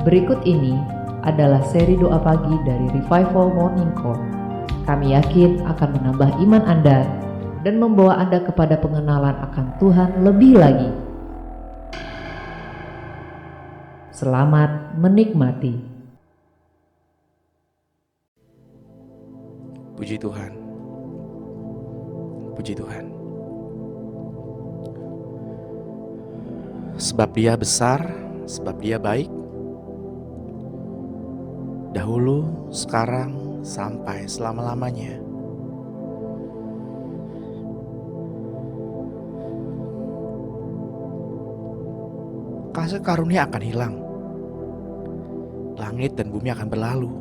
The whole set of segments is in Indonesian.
Berikut ini adalah seri doa pagi dari Revival Morning Call. Kami yakin akan menambah iman Anda dan membawa Anda kepada pengenalan akan Tuhan lebih lagi. Selamat menikmati. Puji Tuhan. Puji Tuhan. Sebab Dia besar, sebab Dia baik. Dahulu, sekarang, sampai selama-lamanya. Kasih karunia akan hilang. Langit dan bumi akan berlalu.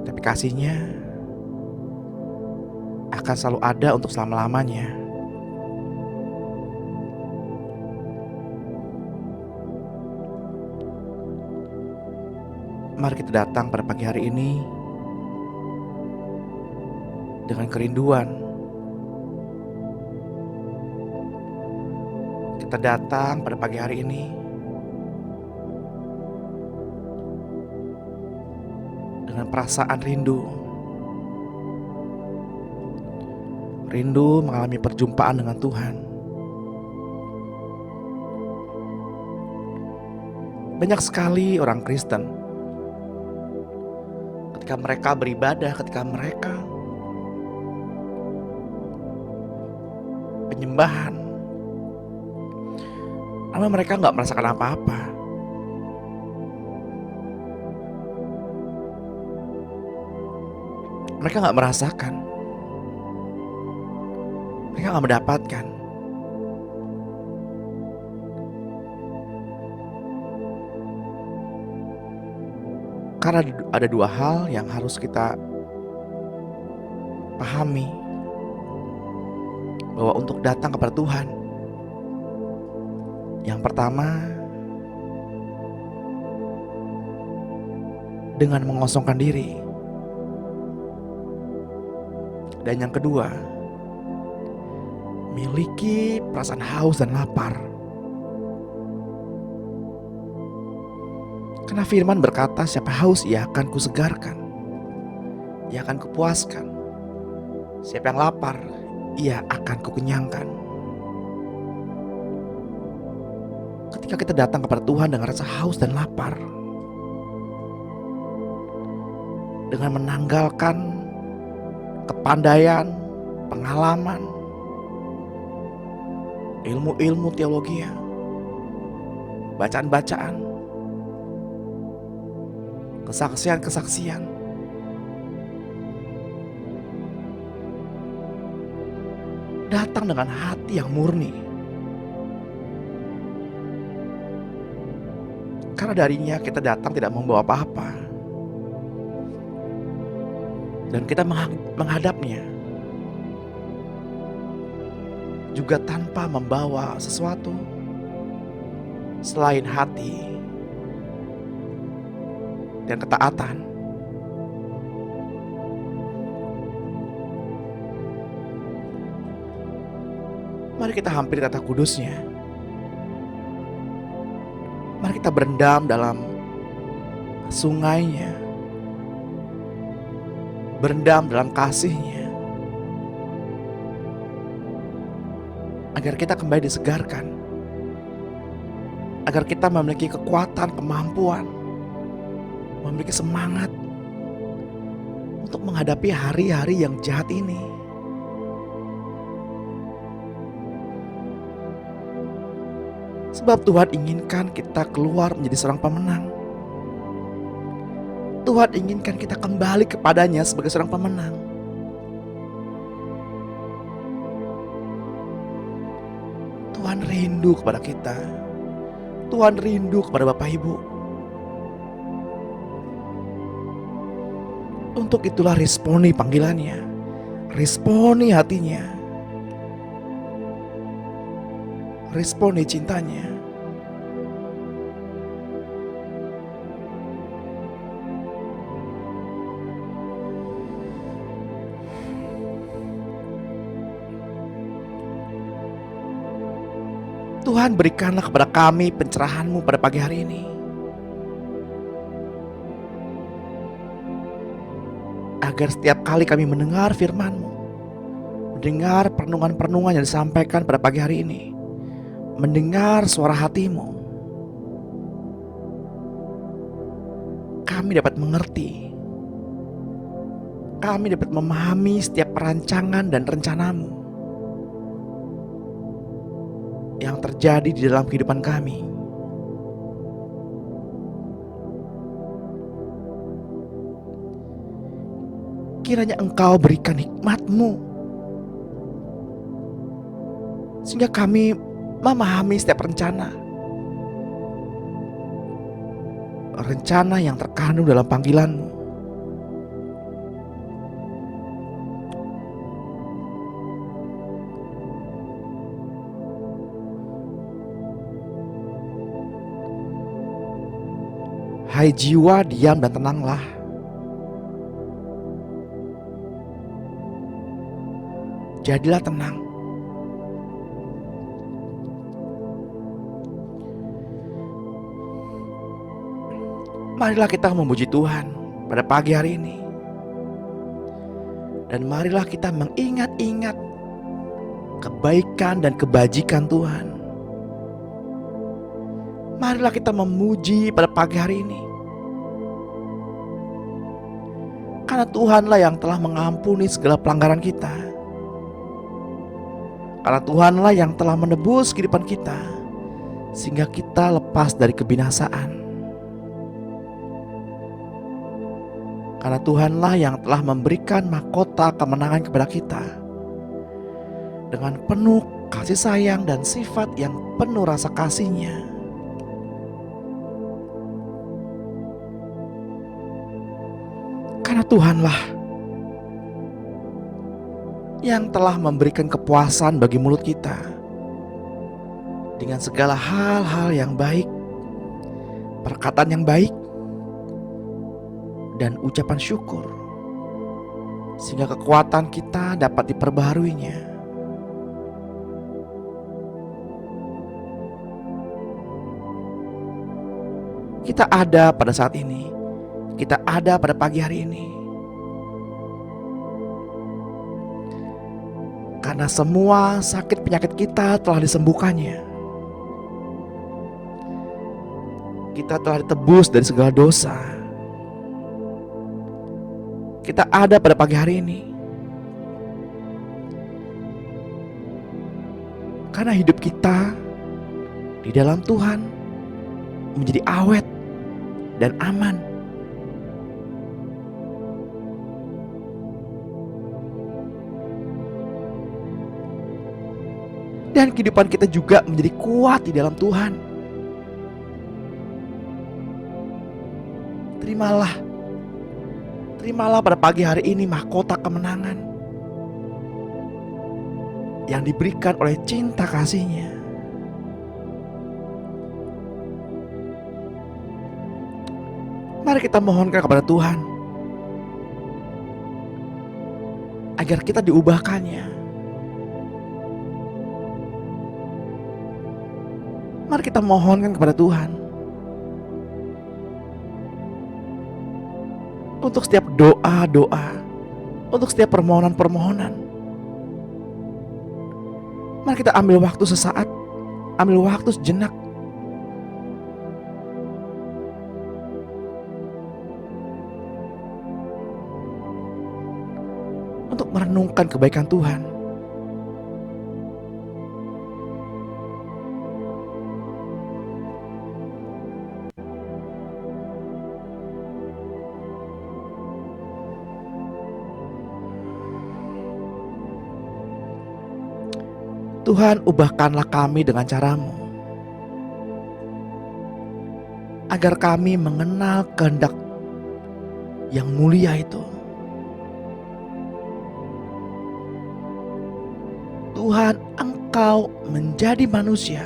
Tapi kasih-Nya akan selalu ada untuk selama-lamanya. Mari kita datang pada pagi hari ini dengan kerinduan. Kita datang pada pagi hari ini dengan perasaan rindu. Rindu mengalami perjumpaan dengan Tuhan. Banyak sekali orang Kristen ketika mereka beribadah, ketika mereka penyembahan, namun mereka gak merasakan apa-apa. Mereka gak merasakan. Mereka gak mendapatkan. Karena ada dua hal yang harus kita pahami. Bahwa untuk datang kepada Tuhan, yang pertama, dengan mengosongkan diri. Dan yang kedua, miliki perasaan haus dan lapar. Karena firman berkata, siapa haus ia akan kusegarkan, ia akan kupuaskan. Siapa yang lapar ia akan kukenyangkan. Ketika kita datang kepada Tuhan dengan rasa haus dan lapar, dengan menanggalkan kepandaian, pengalaman, ilmu-ilmu teologi, bacaan-bacaan, kesaksian-kesaksian, datang dengan hati yang murni. Karena darinya kita datang tidak membawa apa-apa, dan kita menghadapnya juga tanpa membawa sesuatu selain hati dan ketaatan. Mari kita hampiri tata kudusnya. Mari kita berendam dalam sungainya, berendam dalam kasih-Nya, agar kita kembali disegarkan, agar kita memiliki kekuatan, kemampuan, memiliki semangat untuk menghadapi hari-hari yang jahat ini. Sebab Tuhan inginkan kita keluar menjadi seorang pemenang. Tuhan inginkan kita kembali kepadanya sebagai seorang pemenang. Tuhan rindu kepada kita. Tuhan rindu kepada Bapak Ibu. Untuk itulah responi panggilannya, responi hatinya, responi cintanya. Tuhan, berikanlah kepada kami pencerahan-Mu pada pagi hari ini, agar setiap kali kami mendengar firman-Mu, mendengar perenungan-perenungan yang disampaikan pada pagi hari ini, mendengar suara hati-Mu, kami dapat mengerti, kami dapat memahami setiap perancangan dan rencana-Mu yang terjadi di dalam kehidupan kami. Kiranya Engkau berikan hikmat-Mu, sehingga kami memahami setiap rencana yang terkandung dalam panggilan-Mu. Hai jiwa, diam dan tenanglah. Jadilah tenang. Marilah kita memuji Tuhan pada pagi hari ini. Dan marilah kita mengingat-ingat kebaikan dan kebajikan Tuhan. Marilah kita memuji pada pagi hari ini, karena Tuhanlah yang telah mengampuni segala pelanggaran kita. Karena Tuhanlah yang telah menebus kehidupan kita, sehingga kita lepas dari kebinasaan. Karena Tuhanlah yang telah memberikan mahkota kemenangan kepada kita, dengan penuh kasih sayang dan sifat yang penuh rasa kasih-Nya. Karena Tuhanlah yang telah memberikan kepuasan bagi mulut kita dengan segala hal-hal yang baik, perkataan yang baik, dan ucapan syukur, sehingga kekuatan kita dapat diperbaharuinya. Kita ada pada saat ini, kita ada pada pagi hari ini, karena semua sakit penyakit kita telah disembuhkannya. Kita telah ditebus dari segala dosa. Kita ada pada pagi hari ini karena hidup kita di dalam Tuhan menjadi awet dan aman. Dan kehidupan kita juga menjadi kuat di dalam Tuhan. Terimalah pada pagi hari ini mahkota kemenangan yang diberikan oleh cinta kasih-Nya. Mari kita mohonkan kepada Tuhan agar kita diubahkannya. Mari kita mohonkan kepada Tuhan untuk setiap doa-doa, untuk setiap permohonan-permohonan. Mari kita ambil waktu sesaat, ambil waktu sejenak untuk merenungkan kebaikan Tuhan. Tuhan, ubahkanlah kami dengan cara-Mu, agar kami mengenal kehendak yang mulia itu. Tuhan, Engkau menjadi manusia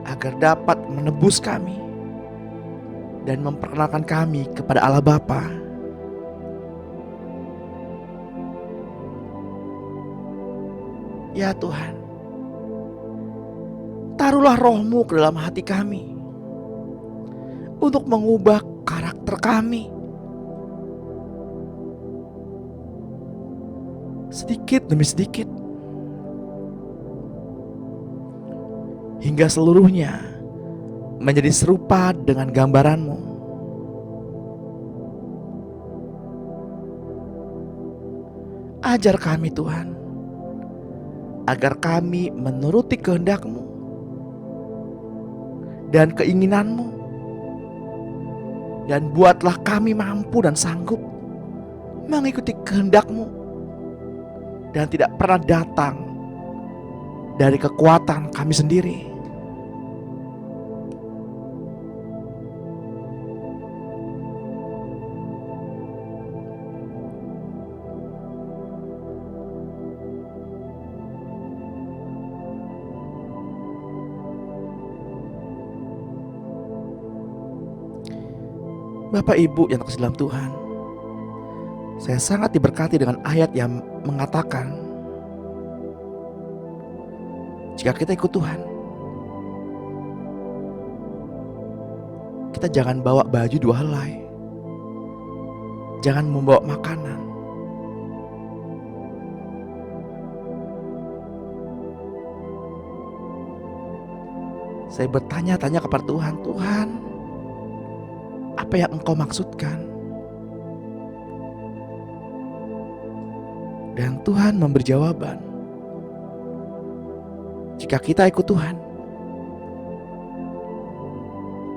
agar dapat menebus kami dan memperkenalkan kami kepada Allah Bapa. Ya Tuhan, Taruhlah roh-Mu ke dalam hati kami untuk mengubah karakter kami sedikit demi sedikit, hingga seluruhnya menjadi serupa dengan gambaran-Mu. Ajar kami Tuhan, agar kami menuruti kehendak-Mu dan keinginan-Mu, dan buatlah kami mampu dan sanggup mengikuti kehendak-Mu dan tidak pernah datang dari kekuatan kami sendiri. Bapak Ibu yang terkasih dalam Tuhan, saya sangat diberkati dengan ayat yang mengatakan, jika kita ikut Tuhan, kita jangan bawa baju 2 helai, jangan membawa makanan, saya bertanya-tanya kepada Tuhan, Tuhan, apa yang Engkau maksudkan? Dan Tuhan memberi jawaban. Jika kita ikut Tuhan,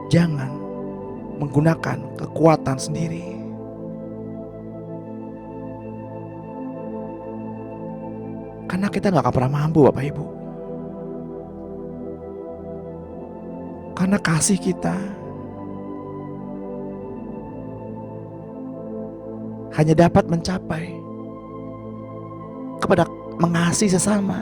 jangan menggunakan kekuatan sendiri. Karena kita gak akan pernah mampu, Bapak Ibu. Karena kasih kita hanya dapat mencapai kepada mengasihi sesama.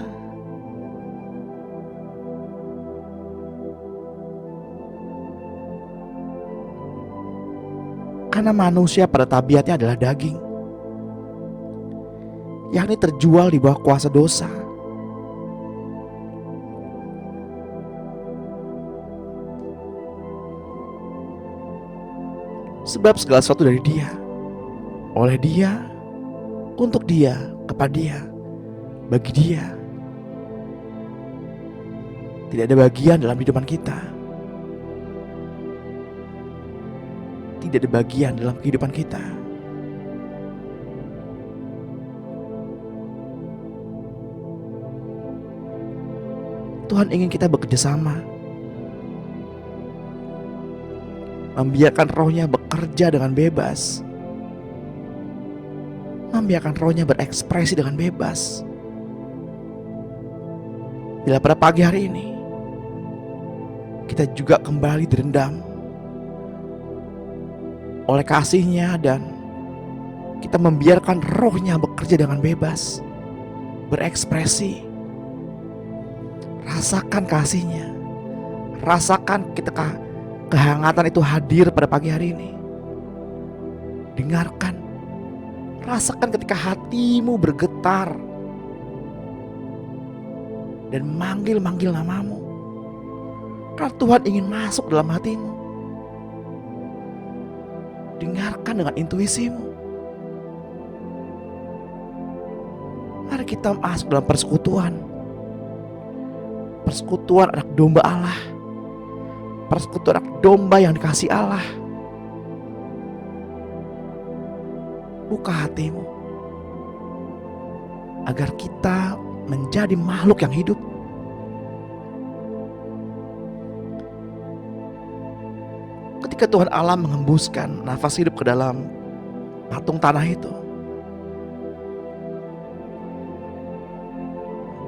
Karena manusia pada tabiatnya adalah daging, yakni terjual di bawah kuasa dosa. Sebab segala sesuatu dari Dia, oleh Dia, untuk Dia, kepada Dia, bagi Dia. Tidak ada bagian dalam kehidupan kita. Tidak ada bagian dalam kehidupan kita. Tuhan ingin kita bekerja sama, membiarkan rohnya bekerja dengan bebas, membiarkan rohnya berekspresi dengan bebas. Bila pada pagi hari ini kita juga kembali direndam oleh kasih-Nya dan kita membiarkan rohnya bekerja dengan bebas, berekspresi, rasakan kasih-Nya, rasakan ketika kehangatan itu hadir pada pagi hari ini. Dengarkan, rasakan ketika hatimu bergetar dan manggil-manggil namamu. Karena Tuhan ingin masuk dalam hatimu. Dengarkan dengan intuisimu. Mari kita masuk dalam persekutuan. Persekutuan anak domba Allah. Persekutuan anak domba yang dikasihi Allah. Buka hatimu agar kita menjadi makhluk yang hidup. Ketika Tuhan Allah mengembuskan nafas hidup ke dalam patung tanah itu,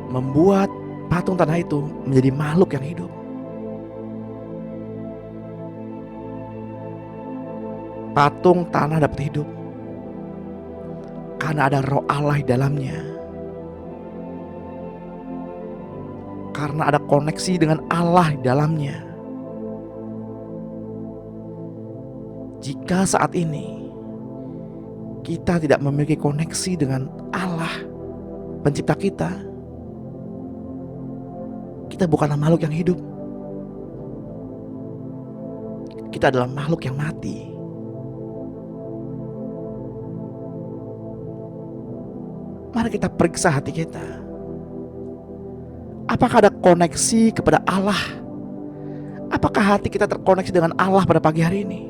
membuat patung tanah itu menjadi makhluk yang hidup. Patung tanah dapat hidup karena ada roh Allah di dalamnya. Karena ada koneksi dengan Allah di dalamnya. Jika saat ini kita tidak memiliki koneksi dengan Allah pencipta kita kita bukanlah makhluk yang hidup. Kita adalah makhluk yang mati. Mari kita periksa hati kita. Apakah ada koneksi kepada Allah? Apakah hati kita terkoneksi dengan Allah pada pagi hari ini?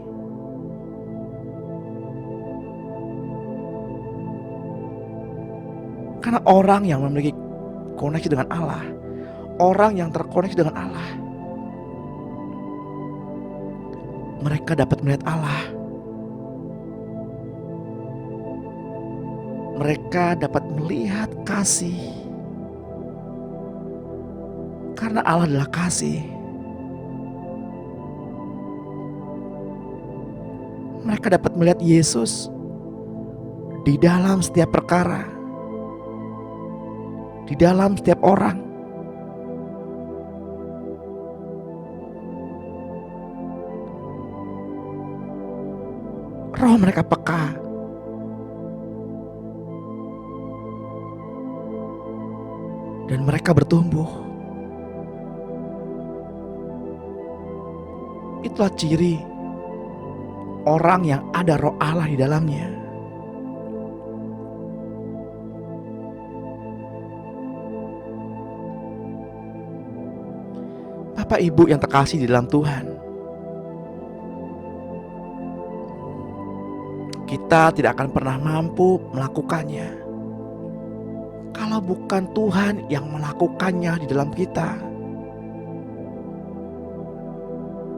Karena orang yang memiliki koneksi dengan Allah, orang yang terkoneksi dengan Allah, mereka dapat melihat Allah. Mereka dapat melihat kasih. Karena Allah adalah kasih. Mereka dapat melihat Yesus di dalam setiap perkara, di dalam setiap orang. Roh mereka peka. Dan mereka bertumbuh. Itulah ciri orang yang ada roh Allah di dalamnya. Bapak Ibu yang terkasih di dalam Tuhan, kita tidak akan pernah mampu melakukannya kalau bukan Tuhan yang melakukannya di dalam kita.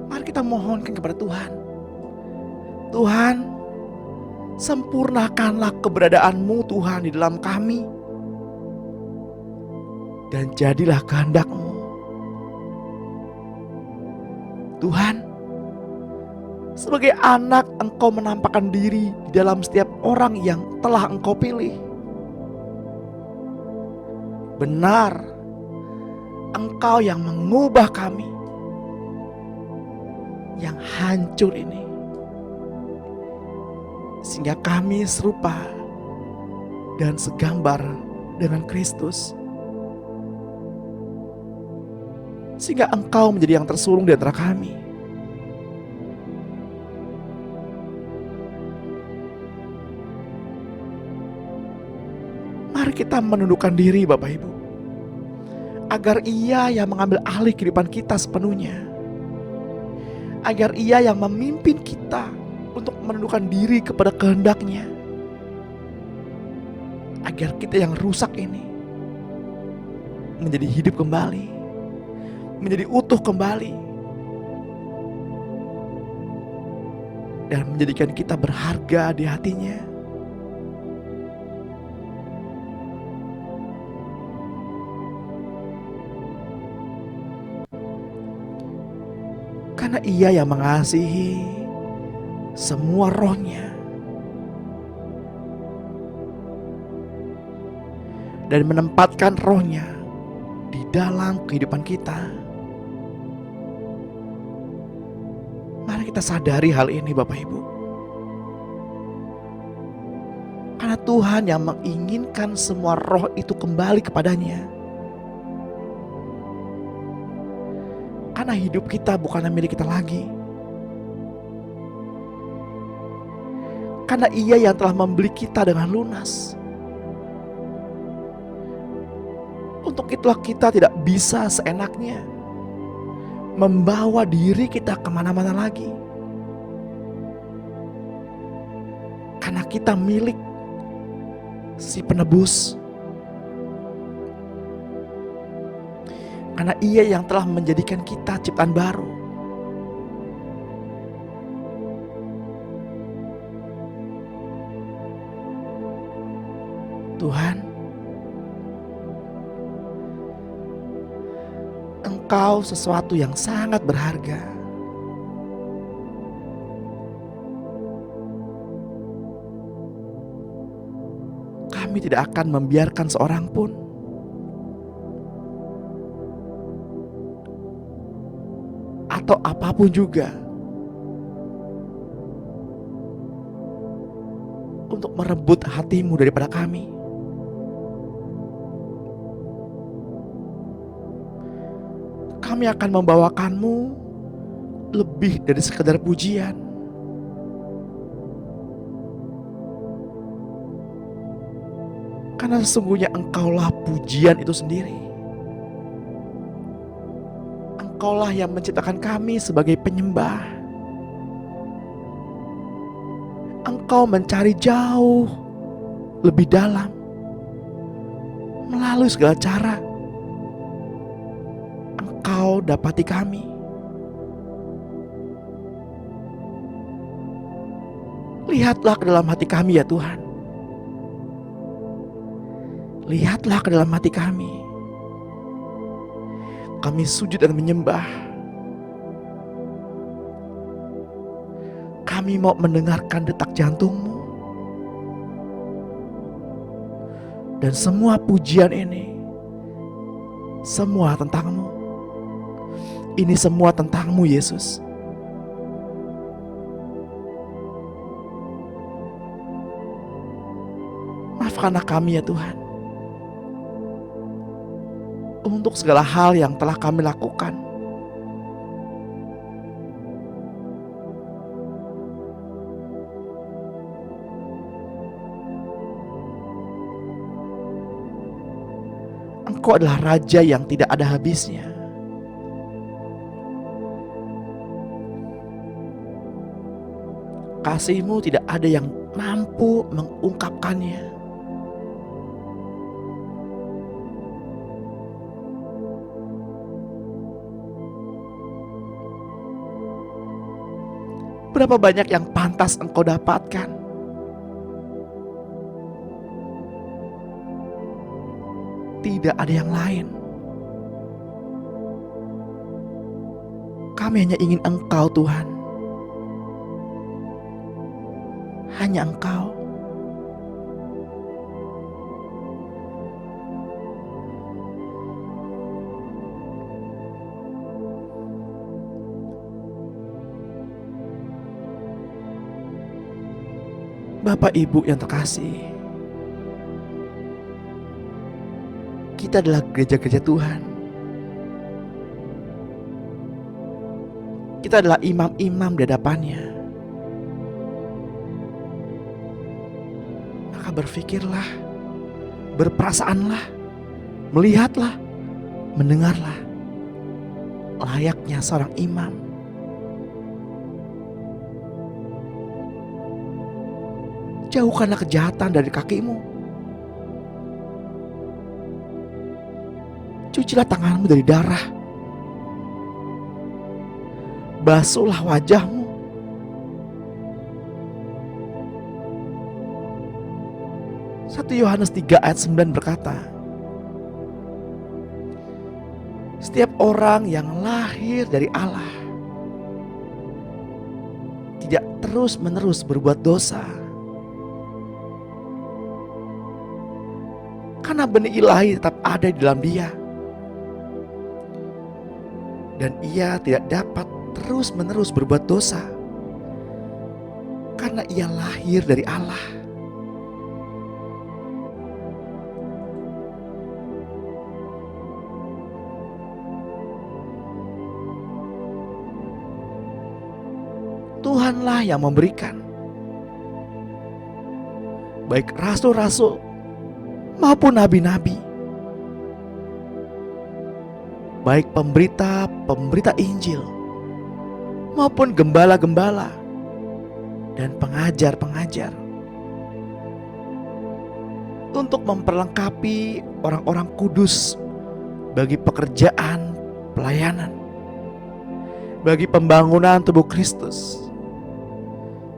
Mari kita mohonkan kepada Tuhan. Tuhan, sempurnakanlah keberadaan-Mu Tuhan di dalam kami. Dan jadilah kehendak-Mu. Tuhan, sebagai anak Engkau menampakkan diri di dalam setiap orang yang telah Engkau pilih. Benar, Engkau yang mengubah kami yang hancur ini, sehingga kami serupa dan segambar dengan Kristus. Sehingga Engkau menjadi yang tersulung di antara kami. Mari kita menundukkan diri Bapak Ibu, agar Ia yang mengambil alih kehidupan kita sepenuhnya, agar Ia yang memimpin kita untuk menundukkan diri kepada kehendak-Nya, agar kita yang rusak ini menjadi hidup kembali, menjadi utuh kembali, dan menjadikan kita berharga di hati-Nya. Karena Ia yang mengasihi semua rohnya dan menempatkan rohnya di dalam kehidupan kita. Mari kita sadari hal ini Bapak Ibu. Karena Tuhan yang menginginkan semua roh itu kembali kepadanya. Karena hidup kita bukanlah milik kita lagi. Karena Ia yang telah membeli kita dengan lunas. Untuk itulah kita tidak bisa seenaknya membawa diri kita kemana-mana lagi. Karena kita milik si penebus. Karena Ia yang telah menjadikan kita ciptaan baru. Tuhan, Engkau sesuatu yang sangat berharga. Kami tidak akan membiarkan seorang pun atau apapun juga untuk merebut hati-Mu daripada kami. kami akan membawakan-Mu lebih dari sekedar pujian. Karena sesungguhnya Engkaulah pujian itu sendiri. Engkaulah yang menciptakan kami sebagai penyembah. Engkau mencari jauh lebih dalam melalui segala cara. Engkau dapati kami. Lihatlah ke dalam hati kami ya Tuhan. Lihatlah ke dalam hati kami. Kami sujud dan menyembah. Kami mau mendengarkan detak jantung-Mu. Dan semua pujian ini, semua tentang-Mu. Ini semua tentang-Mu Yesus. Maafkanlah kami ya Tuhan, untuk segala hal yang telah kami lakukan. Engkau adalah Raja yang tidak ada habisnya. Kasih-Mu tidak ada yang mampu mengungkapkannya. Berapa banyak yang pantas Engkau dapatkan? Tidak ada yang lain. Kami hanya ingin Engkau Tuhan. Hanya Engkau. Bapak Ibu yang terkasih, kita adalah gereja-gereja Tuhan. Kita adalah imam-imam di hadapannya. Maka berpikirlah, berperasaanlah, melihatlah, mendengarlah layaknya seorang imam. Jauhkanlah kejahatan dari kakimu. Cucilah tanganmu dari darah. Basuhlah wajahmu. Satu Yohanes 3 ayat 9 berkata, setiap orang yang lahir dari Allah tidak terus-menerus berbuat dosa, karena benih ilahi tetap ada di dalam dia. Dan ia tidak dapat terus-menerus berbuat dosa, karena ia lahir dari Allah. Tuhanlah yang memberikan, baik rasul-rasul maupun nabi-nabi, baik pemberita Injil maupun gembala-gembala dan pengajar-pengajar, untuk memperlengkapi orang-orang kudus bagi pekerjaan pelayanan, bagi pembangunan tubuh Kristus,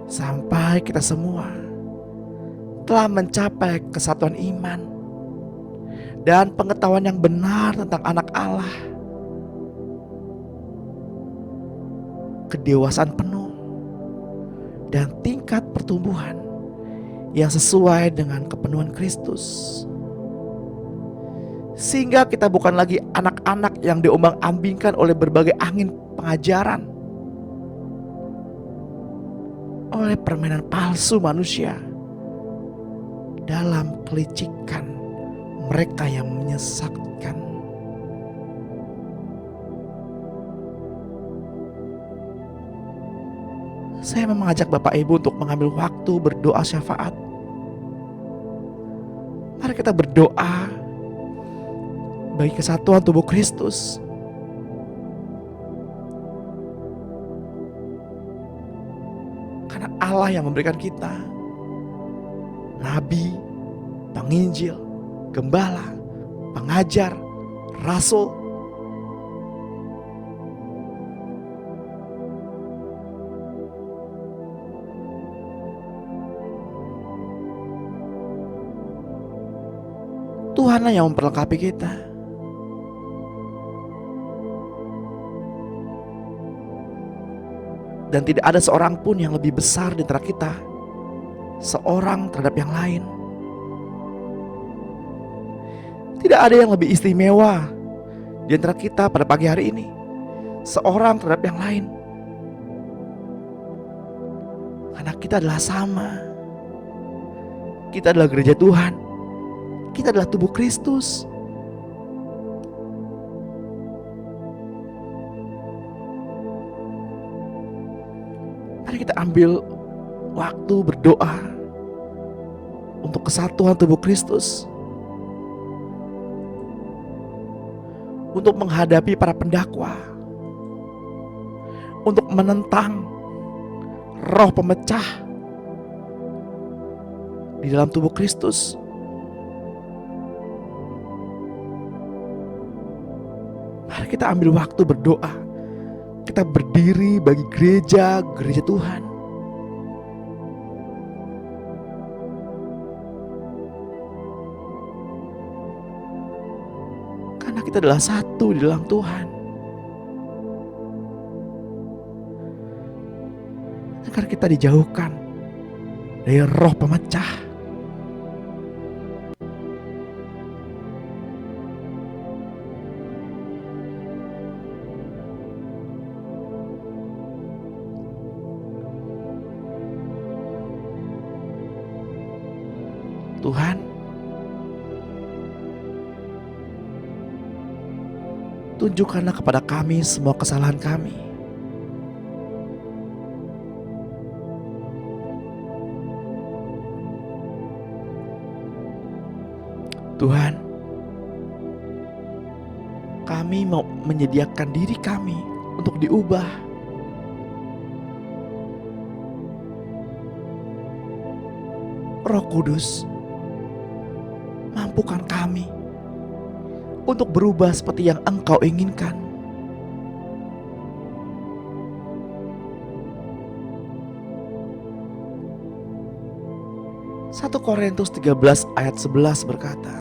sampai kita semua telah mencapai kesatuan iman dan pengetahuan yang benar tentang anak Allah, kedewasaan penuh dan tingkat pertumbuhan yang sesuai dengan kepenuhan Kristus, sehingga kita bukan lagi anak-anak yang diombang-ambingkan oleh berbagai angin pengajaran, oleh permainan palsu manusia dalam kelicikan mereka yang menyesatkan. saya mau mengajak Bapak Ibu untuk mengambil waktu berdoa syafaat. Mari kita berdoa bagi kesatuan tubuh Kristus. Karena Allah yang memberikan kita nabi, penginjil, gembala, pengajar, rasul. Tuhanlah yang memperlengkapi kita. Dan tidak ada seorang pun yang lebih besar di antara kita, seorang terhadap yang lain. Tidak ada yang lebih istimewa di antara kita pada pagi hari ini, seorang terhadap yang lain. Karena kita adalah sama. Kita adalah gereja Tuhan. Kita adalah tubuh Kristus. Mari kita ambil waktu berdoa untuk kesatuan tubuh Kristus, untuk menghadapi para pendakwa, untuk menentang roh pemecah di dalam tubuh Kristus. Mari kita ambil waktu berdoa. Kita berdiri bagi gereja Tuhan. Karena kita adalah satu di dalam Tuhan. Agar kita dijauhkan dari roh pemecah. Tuhan, tunjukkanlah kepada kami semua kesalahan kami. Tuhan, kami mau menyediakan diri kami untuk diubah. Roh Kudus, mampukan kami untuk berubah seperti yang Engkau inginkan. Satu Korintus 13 ayat 11 berkata,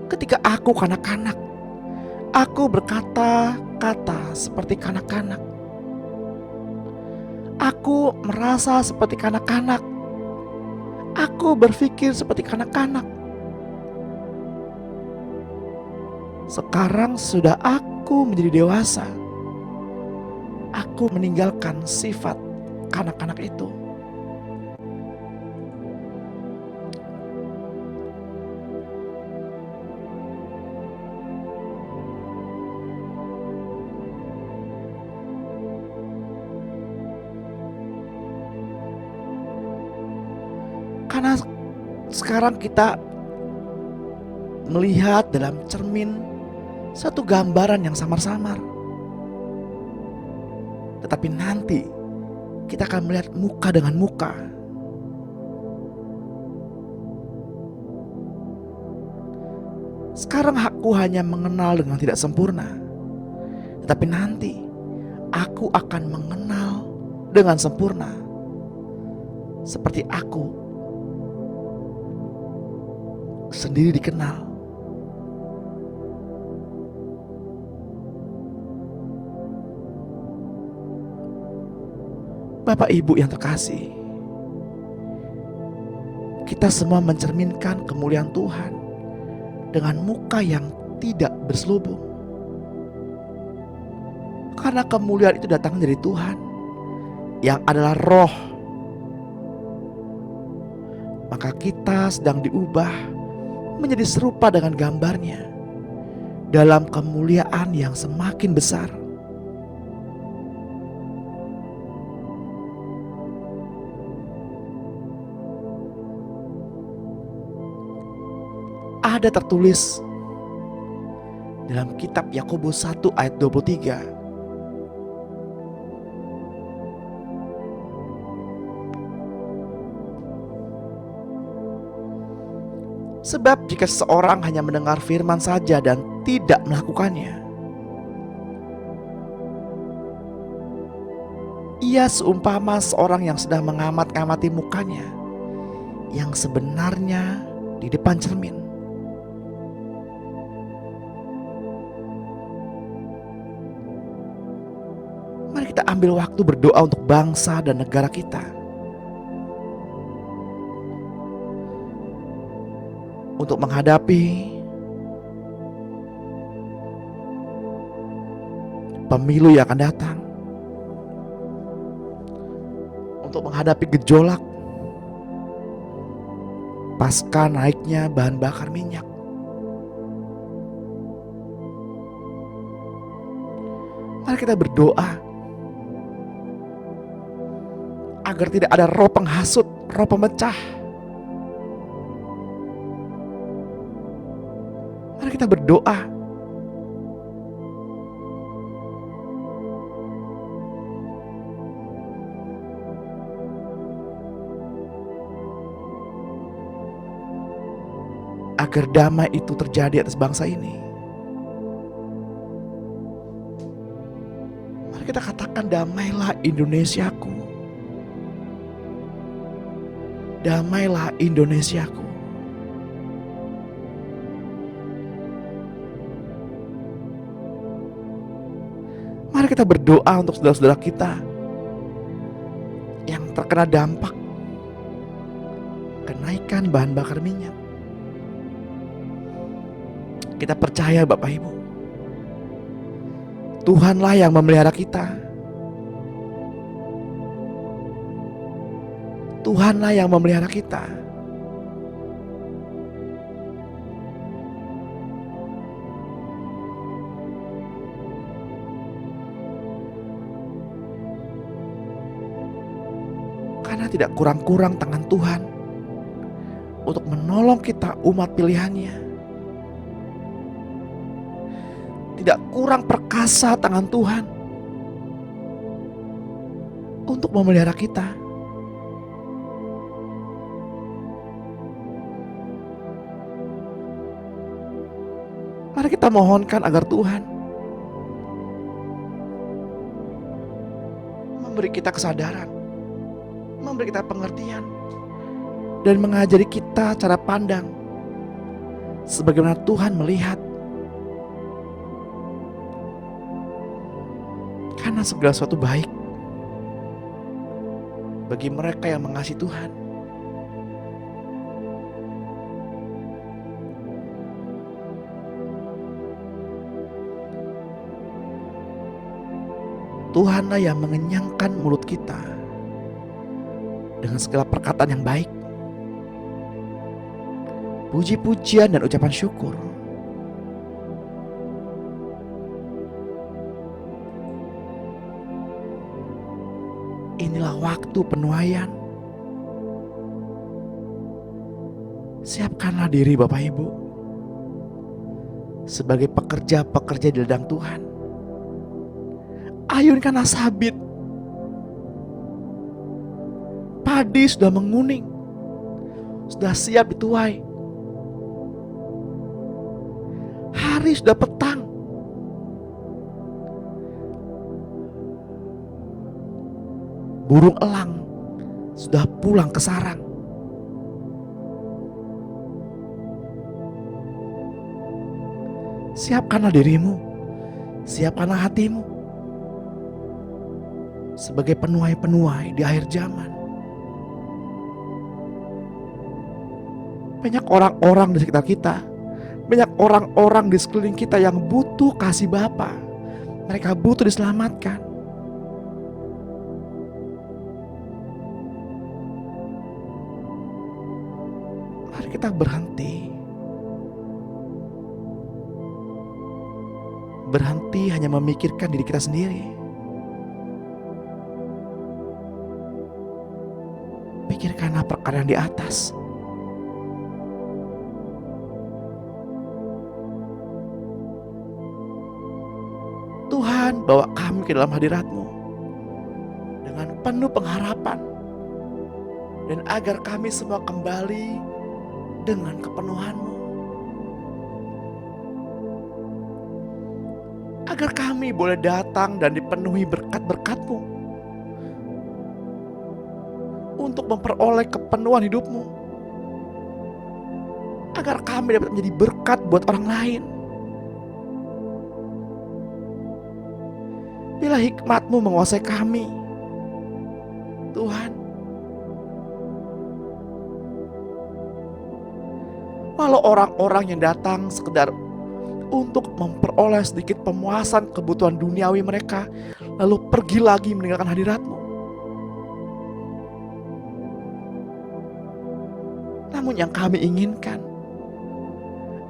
ketika aku kanak-kanak, aku berkata-kata seperti kanak-kanak. Aku merasa seperti kanak-kanak. Aku berpikir seperti kanak-kanak. Sekarang sudah aku menjadi dewasa. Aku meninggalkan sifat kanak-kanak itu. Karena sekarang kita melihat dalam cermin satu gambaran yang samar-samar. Tetapi nanti kita akan melihat muka dengan muka. Sekarang aku hanya mengenal dengan tidak sempurna. Tetapi nanti aku akan mengenal dengan sempurna. Seperti aku sendiri dikenal. Bapak Ibu yang terkasih, kita semua mencerminkan kemuliaan Tuhan dengan muka yang tidak berselubung. Karena kemuliaan itu datang dari Tuhan yang adalah Roh. Maka kita sedang diubah menjadi serupa dengan gambarnya dalam kemuliaan yang semakin besar. Ada tertulis dalam kitab Yakobus 1 ayat 23. Sebab jika seseorang hanya mendengar firman saja dan tidak melakukannya, ia seumpama seorang yang sedang mengamat-ngamati mukanya yang sebenarnya di depan cermin. Mari kita ambil waktu berdoa untuk bangsa dan negara kita, untuk menghadapi pemilu yang akan datang, untuk menghadapi gejolak pasca naiknya bahan bakar minyak. Mari kita berdoa agar tidak ada roh penghasut, roh pemecah. Mari kita berdoa agar damai itu terjadi atas bangsa ini. Mari kita katakan, damailah Indonesiaku. Damailah Indonesiaku. Mari kita berdoa untuk saudara-saudara kita yang terkena dampak kenaikan bahan bakar minyak. Kita percaya Bapak Ibu, Tuhanlah yang memelihara kita. Tuhanlah yang memelihara kita. Karena tidak kurang-kurang tangan Tuhan untuk menolong kita umat pilihannya. Tidak kurang perkasa tangan Tuhan untuk memelihara kita. Mari kita mohonkan agar Tuhan memberi kita kesadaran, memberi kita pengertian, dan mengajari kita cara pandang sebagaimana Tuhan melihat. Karena segala sesuatu baik bagi mereka yang mengasihi Tuhan. Tuhanlah yang mengenyangkan mulut kita dengan segala perkataan yang baik, puji-pujian dan ucapan syukur. Inilah waktu penuaian. Siapkanlah diri Bapak Ibu sebagai pekerja-pekerja di ladang Tuhan. Ayunkanlah sabit. Padi sudah menguning, sudah siap dituai. Hari sudah petang. Burung elang sudah pulang ke sarang. Siapkanlah dirimu, siapkanlah hatimu sebagai penuai-penuai di akhir zaman. Banyak orang-orang di sekitar kita, banyak orang-orang di sekeliling kita yang butuh kasih Bapa. Mereka butuh diselamatkan. Mari kita berhenti. Berhenti hanya memikirkan diri kita sendiri. Pikirkanlah perkara yang di atas. Tuhan, bawa kami ke dalam hadirat-Mu dengan penuh pengharapan, dan agar kami semua kembali dengan kepenuhan-Mu. Agar kami boleh datang dan dipenuhi berkat-berkat-Mu untuk memperoleh kepenuhan hidup-Mu. Agar kami dapat menjadi berkat buat orang lain. Bila hikmat-Mu menguasai kami, Tuhan, walau orang-orang yang datang sekedar untuk memperoleh sedikit pemuasan kebutuhan duniawi mereka, lalu pergi lagi meninggalkan hadirat-Mu. Namun yang kami inginkan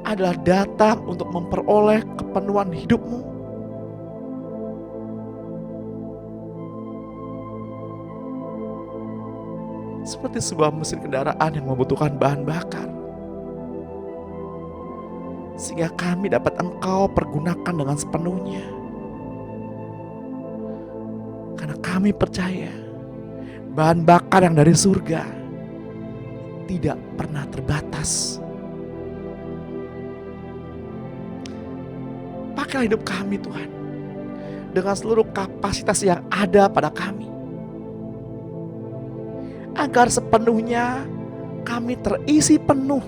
adalah datang untuk memperoleh kepenuhan hidup-Mu. Seperti sebuah mesin kendaraan yang membutuhkan bahan bakar, sehingga kami dapat Engkau pergunakan dengan sepenuhnya. Karena kami percaya bahan bakar yang dari surga tidak pernah terbatas. Pakailah hidup kami, Tuhan, dengan seluruh kapasitas yang ada pada kami, agar sepenuhnya kami terisi penuh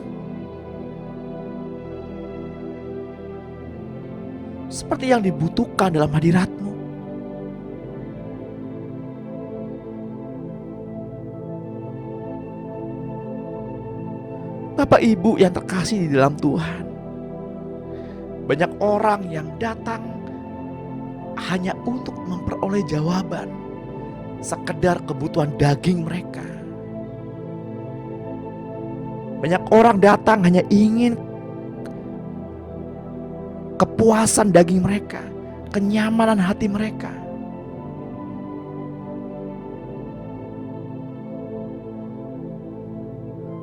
seperti yang dibutuhkan dalam hadirat-Mu. Bapak Ibu yang terkasih di dalam Tuhan, banyak orang yang datang hanya untuk memperoleh jawaban sekedar kebutuhan daging mereka. Banyak orang datang hanya ingin kepuasan daging mereka, kenyamanan hati mereka.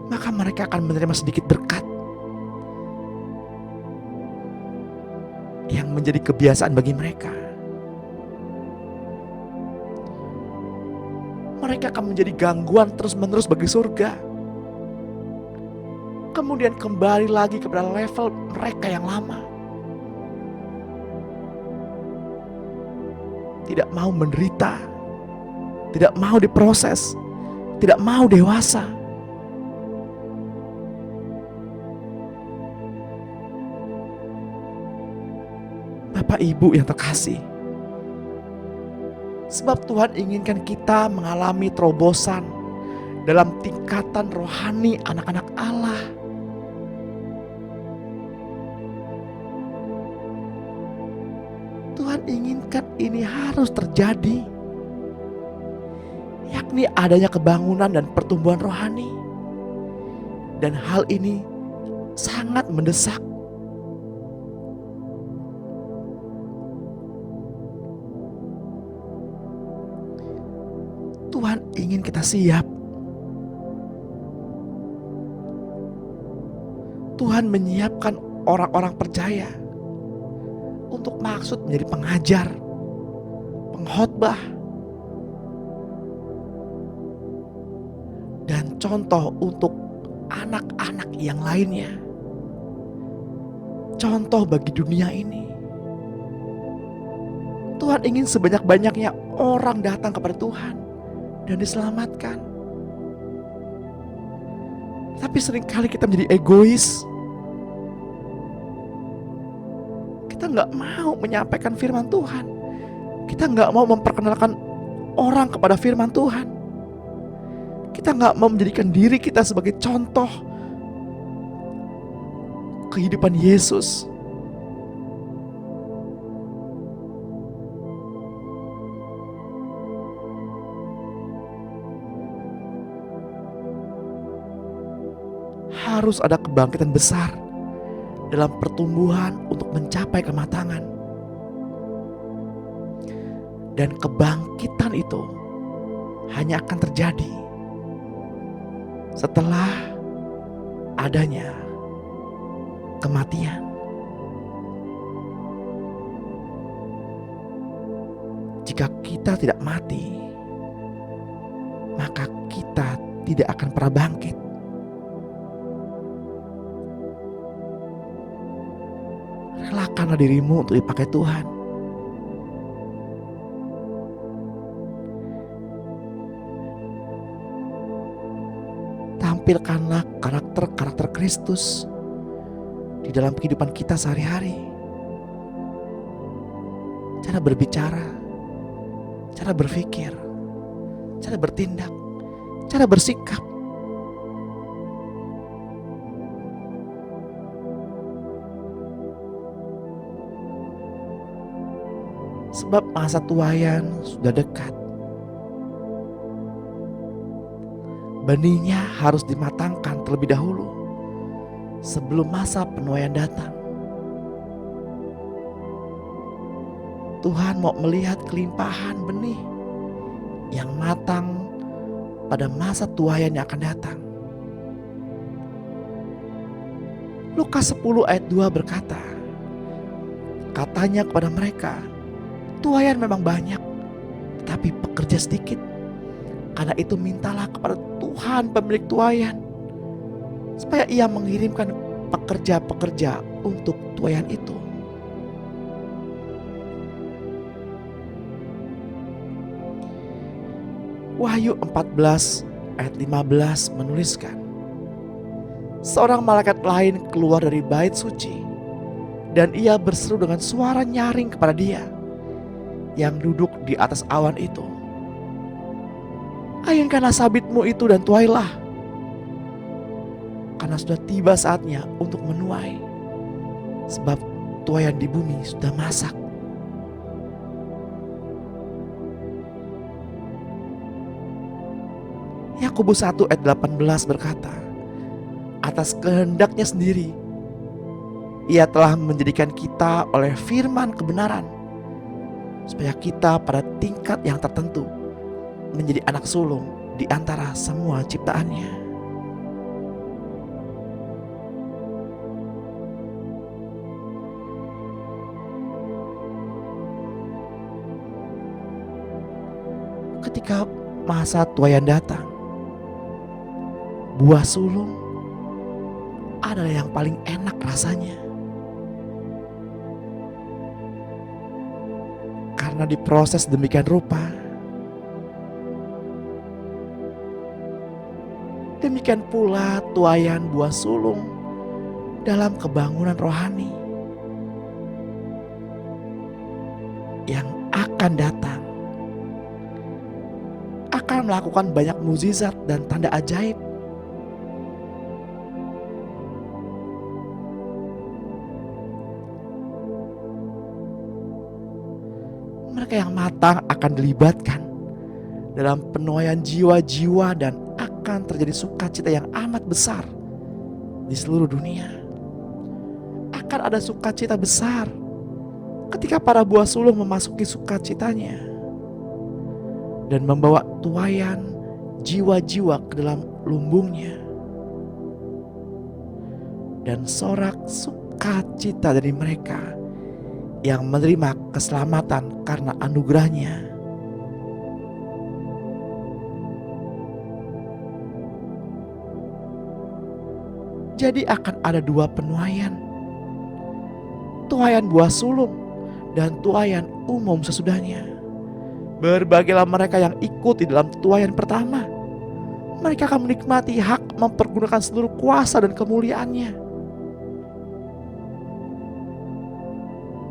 Maka mereka akan menerima sedikit berkat yang menjadi kebiasaan bagi mereka. Mereka akan menjadi gangguan terus-menerus bagi surga. Kemudian kembali lagi kepada level mereka yang lama. Tidak mau menderita, tidak mau diproses, tidak mau dewasa. Bapak Ibu yang terkasih, sebab Tuhan inginkan kita mengalami terobosan dalam tingkatan rohani anak-anak Allah. Tuhan inginkan ini harus terjadi, yakni adanya kebangunan dan pertumbuhan rohani. Dan hal ini sangat mendesak. Tuhan ingin kita siap. Tuhan menyiapkan orang-orang percaya untuk maksud menjadi pengajar, pengkhotbah, dan contoh untuk anak-anak yang lainnya. Contoh bagi dunia ini. Tuhan ingin sebanyak-banyaknya orang datang kepada Tuhan dan diselamatkan. Tapi seringkali kita menjadi egois. Kita nggak mau menyampaikan firman Tuhan. Kita nggak mau memperkenalkan orang kepada firman Tuhan. Kita nggak mau menjadikan diri kita sebagai contoh kehidupan Yesus. Harus ada kebangkitan besar dalam pertumbuhan untuk mencapai kematangan. Dan kebangkitan itu hanya akan terjadi setelah adanya kematian. jika kita tidak mati, maka kita tidak akan pernah bangkit. Relakanlah dirimu untuk dipakai Tuhan. Tampilkanlah karakter-karakter Kristus di dalam kehidupan kita sehari-hari. Cara berbicara, cara berpikir, cara bertindak, cara bersikap. Sebab masa tuaian sudah dekat. Benihnya harus dimatangkan terlebih dahulu sebelum masa penuaian datang. Tuhan mau melihat kelimpahan benih yang matang pada masa tuaian yang akan datang. Lukas 10 ayat 2 berkata, katanya kepada mereka, tuaian memang banyak, tapi pekerja sedikit. Karena itu mintalah kepada Tuhan pemilik tuaian, supaya ia mengirimkan pekerja-pekerja untuk tuaian itu. Wahyu 14 ayat 15 menuliskan, seorang malaikat lain keluar dari bait suci, dan ia berseru dengan suara nyaring kepada dia yang duduk di atas awan itu, ayunkanlah sabitmu itu dan tuailah, karena sudah tiba saatnya untuk menuai, sebab tuaian di bumi sudah masak. Yakobus 1 ayat 18 berkata, atas kehendaknya sendiri ia telah menjadikan kita oleh firman kebenaran, supaya kita pada tingkat yang tertentu menjadi anak sulung di antara semua ciptaannya. Ketika masa tuaian datang, buah sulung adalah yang paling enak rasanya. Karena diproses demikian rupa. Demikian pula tuaian buah sulung dalam kebangunan rohani yang akan datang. Akan melakukan banyak mukjizat dan tanda ajaib. Mereka yang matang akan dilibatkan dalam penuaian jiwa-jiwa dan akan terjadi sukacita yang amat besar di seluruh dunia. Akan ada sukacita besar ketika para buah sulung memasuki sukacitanya dan membawa tuaian jiwa-jiwa ke dalam lumbungnya. Dan sorak sukacita dari mereka yang menerima keselamatan karena anugerahnya. Jadi akan ada dua penuaian, tuaian buah sulung dan tuaian umum sesudahnya. Berbahagialah mereka yang ikut di dalam tuaian pertama. Mereka akan menikmati hak mempergunakan seluruh kuasa dan kemuliaannya.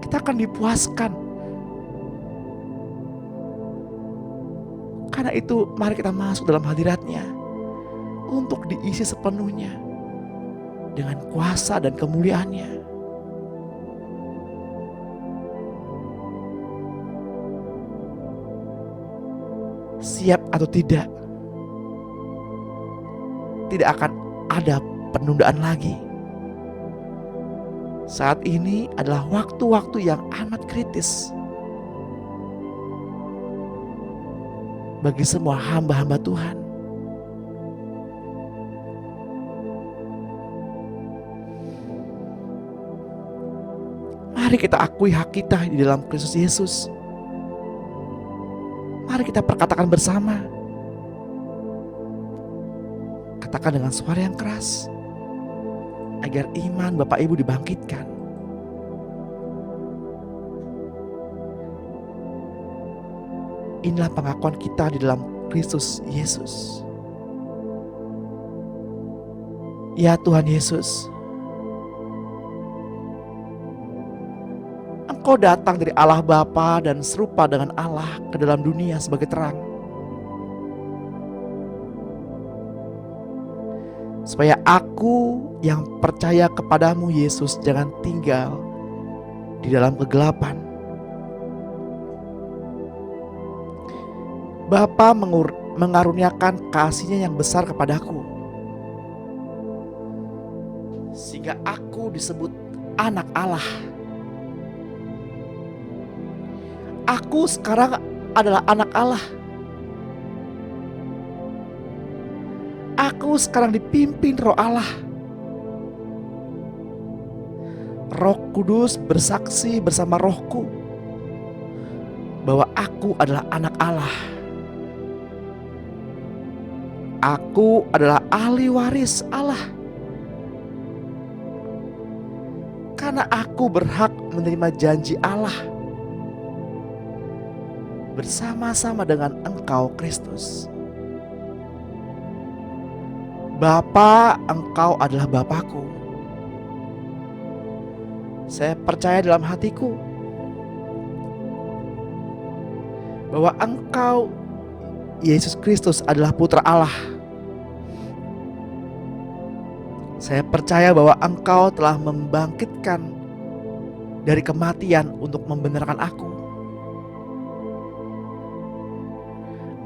Kita akan dipuaskan. Karena itu mari kita masuk dalam hadirat-Nya untuk diisi sepenuhnya dengan kuasa dan kemuliaan-Nya. Siap atau tidak akan ada penundaan lagi. Saat ini adalah waktu-waktu yang amat kritis bagi semua hamba-hamba Tuhan. Mari kita akui hak kita di dalam Kristus Yesus. Mari kita perkatakan bersama. Katakan dengan suara yang keras agar iman Bapak Ibu dibangkitkan. Inilah pengakuan kita di dalam Kristus Yesus. Ya Tuhan Yesus, Engkau datang dari Allah Bapa dan serupa dengan Allah ke dalam dunia sebagai terang, supaya aku yang percaya kepadamu Yesus jangan tinggal di dalam kegelapan. Bapa mengaruniakan kasih-Nya yang besar kepadaku, sehingga aku disebut anak Allah. Aku sekarang adalah anak Allah. Aku sekarang dipimpin Roh Allah. Roh Kudus bersaksi bersama rohku bahwa aku adalah anak Allah. Aku adalah ahli waris Allah, karena aku berhak menerima janji Allah bersama-sama dengan Engkau Kristus. Bapa, Engkau adalah Bapakku. Saya percaya dalam hatiku bahwa Engkau Yesus Kristus adalah Putra Allah. Saya percaya bahwa Engkau telah membangkitkan dari kematian untuk membenarkan aku.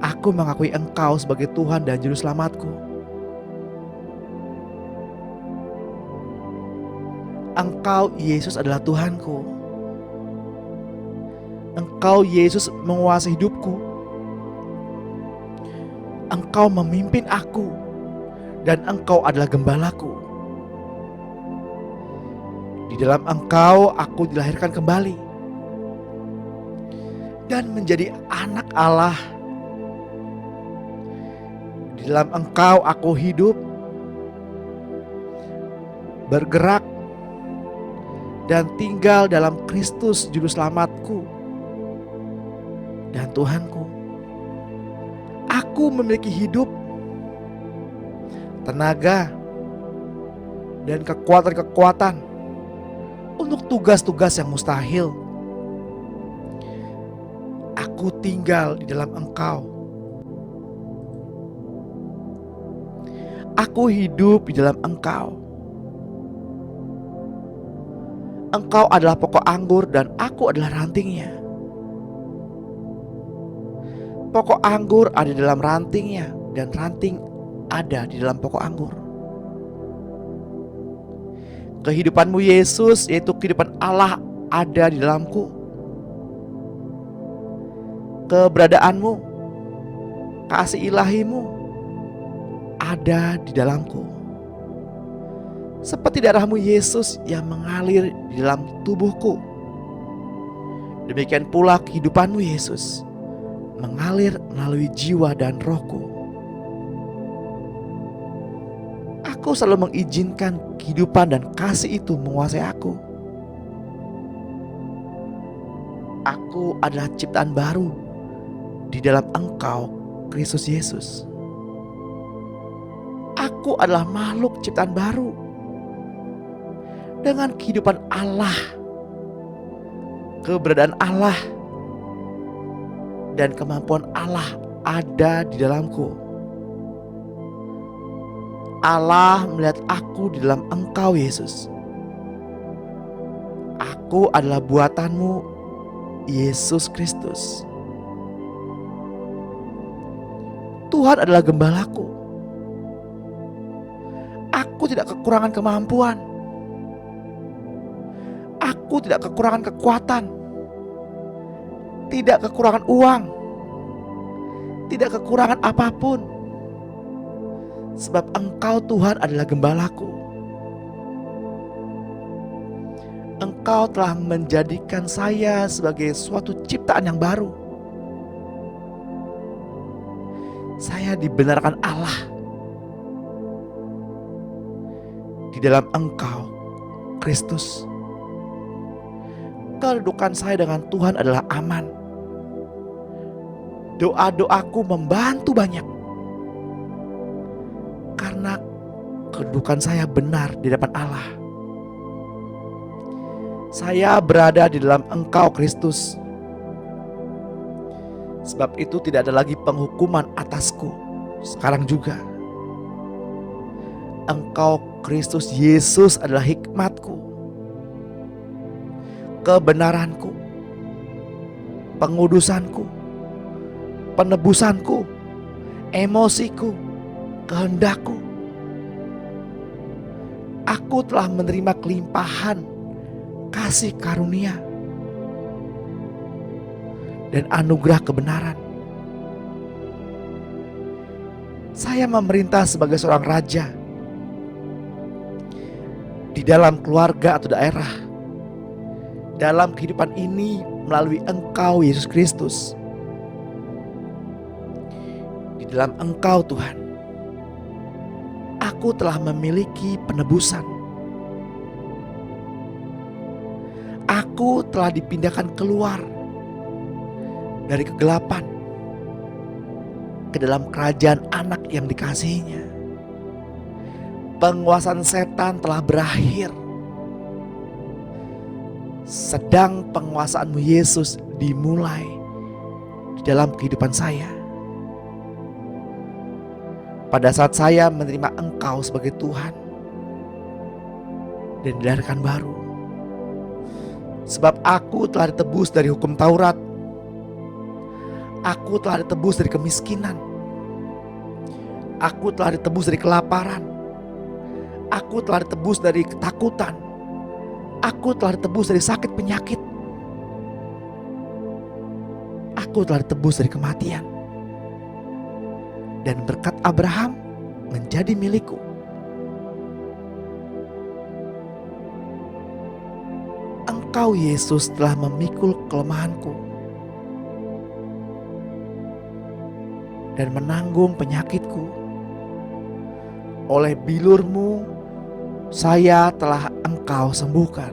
Aku mengakui Engkau sebagai Tuhan dan Juru Selamatku. Engkau Yesus adalah Tuhanku. Engkau Yesus menguasai hidupku. Engkau memimpin aku dan Engkau adalah gembalaku. Di dalam Engkau aku dilahirkan kembali dan menjadi anak Allah. Di dalam Engkau aku hidup, bergerak, dan tinggal dalam Kristus Juru Selamatku dan Tuhanku. Aku memiliki hidup, tenaga, dan kekuatan-kekuatan untuk tugas-tugas yang mustahil. Aku tinggal di dalam Engkau. Aku hidup di dalam Engkau. Engkau adalah pokok anggur dan aku adalah rantingnya. Pokok anggur ada di dalam rantingnya dan ranting ada di dalam pokok anggur. Kehidupanmu Yesus, yaitu kehidupan Allah, ada di dalamku. Keberadaanmu, kasih ilahimu ada di dalamku. Seperti darahmu Yesus yang mengalir di dalam tubuhku, demikian pula kehidupanmu Yesus mengalir melalui jiwa dan rohku. Aku selalu mengizinkan kehidupan dan kasih itu menguasai aku. Aku adalah ciptaan baru di dalam Engkau, Kristus Yesus. Aku adalah makhluk ciptaan baru dengan kehidupan Allah, keberadaan Allah, dan kemampuan Allah ada di dalamku. Allah melihat aku di dalam Engkau Yesus. Aku adalah buatanmu Yesus Kristus. Tuhan adalah gembalaku. Aku tidak kekurangan kemampuan. Aku tidak kekurangan kekuatan. Tidak kekurangan uang. Tidak kekurangan apapun. Sebab Engkau Tuhan adalah gembalaku. Engkau telah menjadikan saya sebagai suatu ciptaan yang baru. saya dibenarkan Allah di dalam Engkau, Kristus. Kedudukan saya dengan Tuhan adalah aman. Doa-doaku membantu banyak karena kedudukan saya benar di depan Allah. Saya berada di dalam Engkau, Kristus. Sebab itu tidak ada lagi penghukuman atasku sekarang juga. Engkau, Kristus Yesus, adalah hikmatku, kebenaranku, pengudusanku, penebusanku, emosiku, kehendakku. Aku telah menerima kelimpahan kasih karunia dan anugerah kebenaran. Saya memerintah sebagai seorang raja di dalam keluarga atau daerah, dalam kehidupan ini melalui Engkau, Yesus Kristus. Di dalam Engkau, Tuhan, aku telah memiliki penebusan. Aku telah dipindahkan keluar dari kegelapan ke dalam kerajaan Anak yang dikasihinya. Penguasaan setan telah berakhir. Sedang penguasaanmu, Yesus, dimulai di dalam kehidupan saya. Pada saat saya menerima Engkau sebagai Tuhan dan dilahirkan baru. Sebab aku telah ditebus dari hukum Taurat. Aku telah ditebus dari kemiskinan. Aku telah ditebus dari kelaparan. Aku telah ditebus dari ketakutan. Aku telah ditebus dari sakit penyakit. Aku telah ditebus dari kematian. Dan berkat Abraham menjadi milikku. Engkau, Yesus, telah memikul kelemahanku dan menanggung penyakitku. Oleh bilur-Mu saya telah Engkau sembuhkan.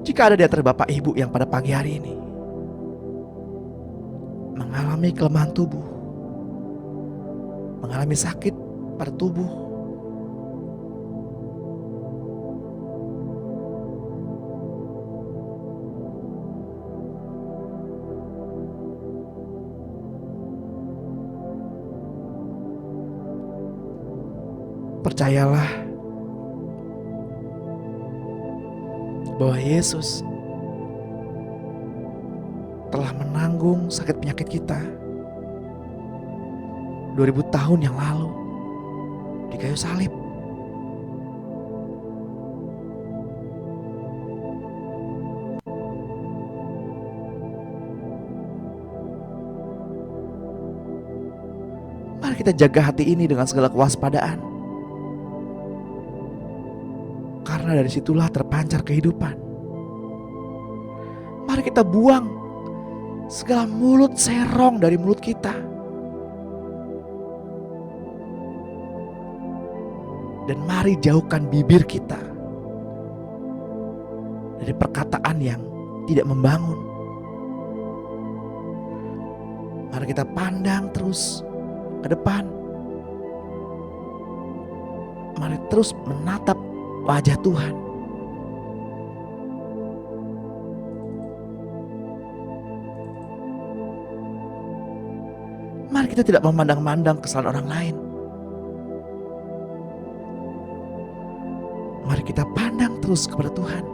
Jika ada di antara Bapak Ibu yang pada pagi hari ini mengalami kelemahan tubuh, mengalami sakit pada tubuh, percayalah bahwa Yesus telah menanggung sakit penyakit kita 2000 tahun yang lalu di kayu salib. Mari kita jaga hati ini dengan segala kewaspadaan, karena dari situlah terpancar kehidupan. Mari kita buang segala mulut serong dari mulut kita. Dan mari jauhkan bibir kita dari perkataan yang tidak membangun. Mari kita pandang terus ke depan. Mari terus menatap wajah Tuhan. Mari kita tidak memandang-mandang kesalahan orang lain. Mari kita pandang terus kepada Tuhan.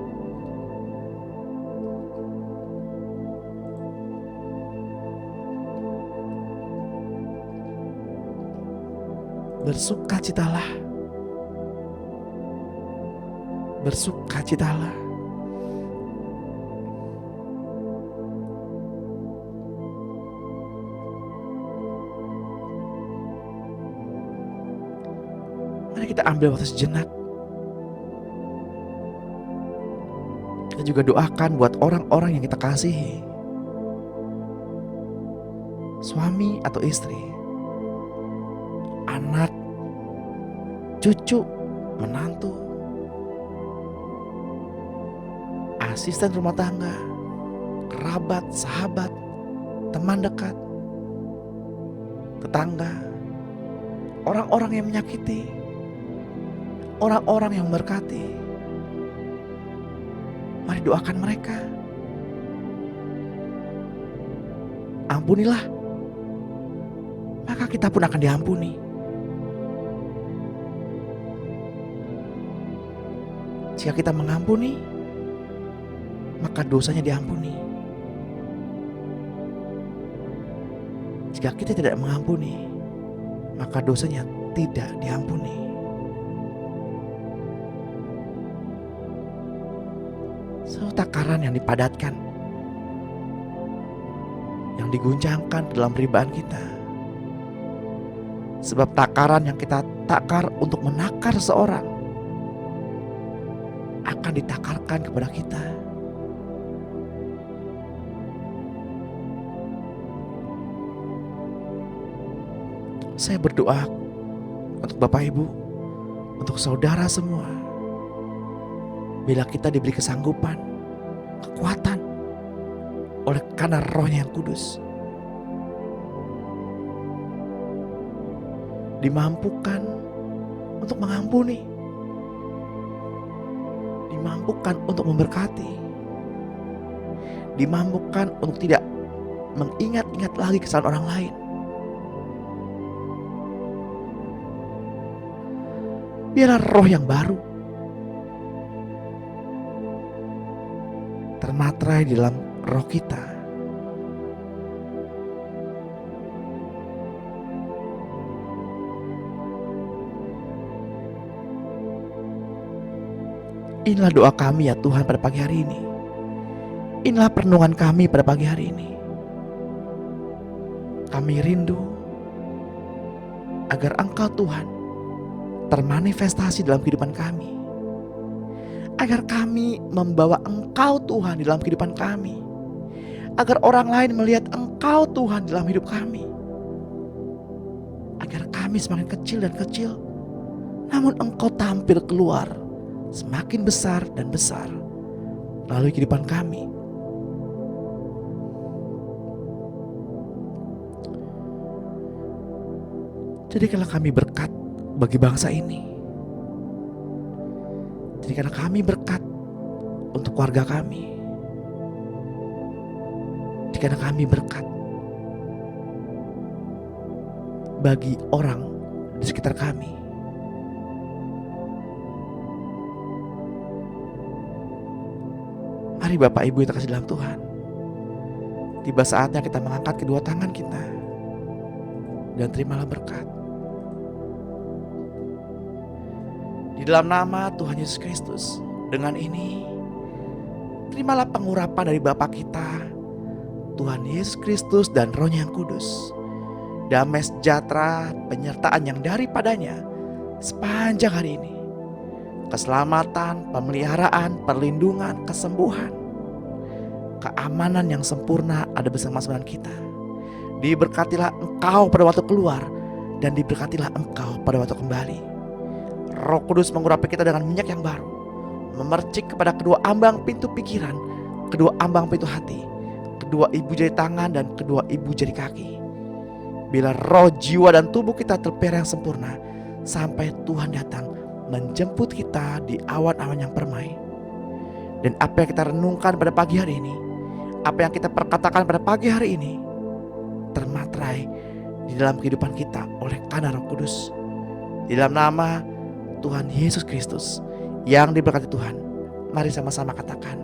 Bersukacitalah. Bersukacitalah. Mari kita ambil waktu sejenak Saya juga doakan buat orang-orang yang kita kasihi, suami atau istri, anak, cucu, menantu, asisten rumah tangga, kerabat, sahabat, teman dekat, tetangga, orang-orang yang menyakiti, orang-orang yang memberkati. Mari doakan mereka. Ampunilah, maka kita pun akan diampuni. Jika kita mengampuni, maka dosanya diampuni. Jika kita tidak mengampuni, maka dosanya tidak diampuni. Takaran yang dipadatkan, yang diguncangkan dalam peribaan kita. Sebab takaran yang kita takar untuk menakar seseorang akan ditakarkan kepada kita. Saya berdoa untuk Bapak Ibu, untuk saudara semua, bila kita diberi kesanggupan, kekuatan oleh karena Roh-Nya yang kudus, dimampukan untuk mengampuni, dimampukan untuk memberkati, dimampukan untuk tidak mengingat-ingat lagi kesalahan orang lain. Biarlah roh yang baru termatrai di dalam roh kita. Inilah doa kami ya Tuhan pada pagi hari ini. Inilah perenungan kami pada pagi hari ini. Kami rindu agar Engkau Tuhan termanifestasi dalam kehidupan kami. Agar kami membawa Engkau Tuhan di dalam kehidupan kami. Agar orang lain melihat Engkau Tuhan dalam hidup kami. Agar kami semakin kecil dan kecil, namun Engkau tampil keluar semakin besar dan besar melalui kehidupan kami. Jadikanlah kami berkat bagi bangsa ini. Jadikanlah kami berkat untuk keluarga kami. Jadikanlah kami berkat bagi orang di sekitar kami. Mari Bapak Ibu yang terkasih dalam Tuhan, tiba saatnya kita mengangkat kedua tangan kita dan terimalah berkat. Di dalam nama Tuhan Yesus Kristus, dengan ini terimalah pengurapan dari Bapa kita, Tuhan Yesus Kristus dan Roh-Nya yang kudus. Damai sejahtera, penyertaan yang daripadanya sepanjang hari ini. Keselamatan, pemeliharaan, perlindungan, kesembuhan, keamanan yang sempurna ada bersama-sama dengan kita. Diberkatilah Engkau pada waktu keluar dan diberkatilah Engkau pada waktu kembali. Roh Kudus mengurapi kita dengan minyak yang baru, memercik kepada kedua ambang pintu pikiran, kedua ambang pintu hati, kedua ibu jari tangan dan kedua ibu jari kaki. Bila roh, jiwa dan tubuh kita terpelihara yang sempurna sampai Tuhan datang menjemput kita di awan-awan yang permai. Dan apa yang kita renungkan pada pagi hari ini, apa yang kita perkatakan pada pagi hari ini, termatrai di dalam kehidupan kita oleh karena Roh Kudus. Di dalam nama Tuhan Yesus Kristus yang diberkati Tuhan, mari sama-sama katakan